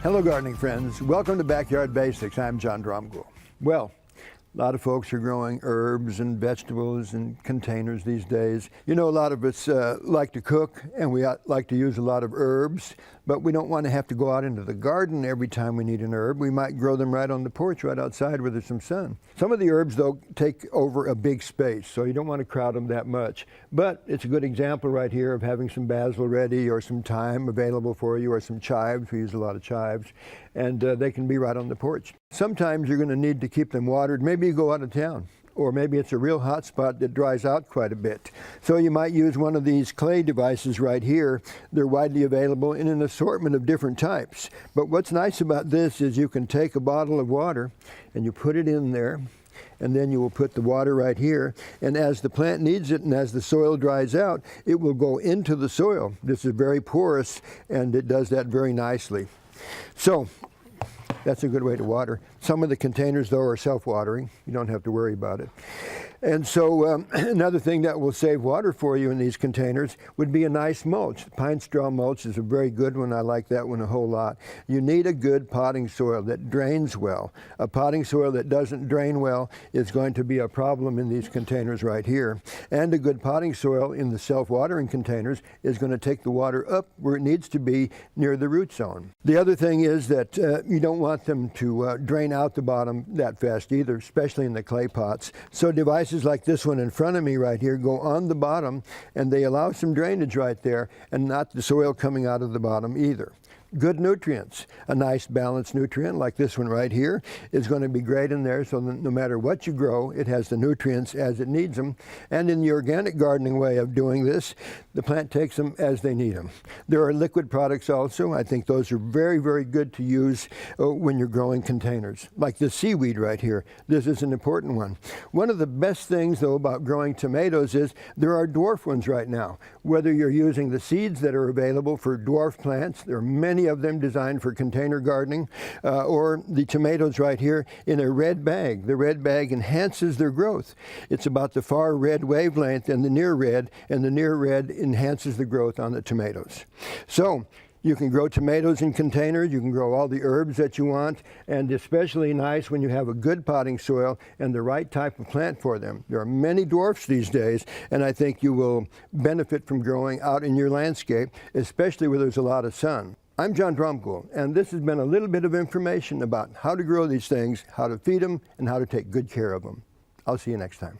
Hello gardening friends, welcome to Backyard Basics. I'm John Dromgoole. Well, a lot of folks are growing herbs and vegetables in containers these days. You know, a lot of us like to cook and we like to use a lot of herbs, but we don't want to have to go out into the garden every time we need an herb. We might grow them right on the porch, right outside where there's some sun. Some of the herbs, though, take over a big space, so you don't want to crowd them that much. But it's a good example right here of having some basil ready or some thyme available for you or some chives. We use a lot of chives, and they can be right on the porch. Sometimes you're going to need to keep them watered. Maybe you go out of town, or maybe it's a real hot spot that dries out quite a bit. So you might use one of these clay devices right here. They're widely available in an assortment of different types. But what's nice about this is you can take a bottle of water and you put it in there, and then you will put the water right here, and as the plant needs it and as the soil dries out, it will go into the soil. This is very porous and it does that very nicely. So that's a good way to water. Some of the containers, though, are self-watering. You don't have to worry about it. And so another thing that will save water for you in these containers would be a nice mulch. Pine straw mulch is a very good one. I like that one a whole lot. You need a good potting soil that drains well. A potting soil that doesn't drain well is going to be a problem in these containers right here. And a good potting soil in the self-watering containers is going to take the water up where it needs to be near the root zone. The other thing is that you don't want them to drain out the bottom that fast either, especially in the clay pots. So devices like this one in front of me right here go on the bottom, and they allow some drainage right there and not the soil coming out of the bottom either. Good nutrients. A nice balanced nutrient like this one right here is going to be great in there, so that no matter what you grow, it has the nutrients as it needs them. And in the organic gardening way of doing this, the plant takes them as they need them. There are liquid products also. I think those are very, very good to use when you're growing containers. Like the seaweed right here. This is an important one. One of the best things, though, about growing tomatoes is there are dwarf ones right now. Whether you're using the seeds that are available for dwarf plants, there are many of them designed for container gardening, or the tomatoes right here in a red bag. The red bag enhances their growth. It's about the far red wavelength and the near red enhances the growth on the tomatoes. So you can grow tomatoes in containers, you can grow all the herbs that you want, and especially nice when you have a good potting soil and the right type of plant for them. There are many dwarfs these days, and I think you will benefit from growing out in your landscape, especially where there's a lot of sun. I'm John Dromgoole, and this has been a little bit of information about how to grow these things, how to feed them, and how to take good care of them. I'll see you next time.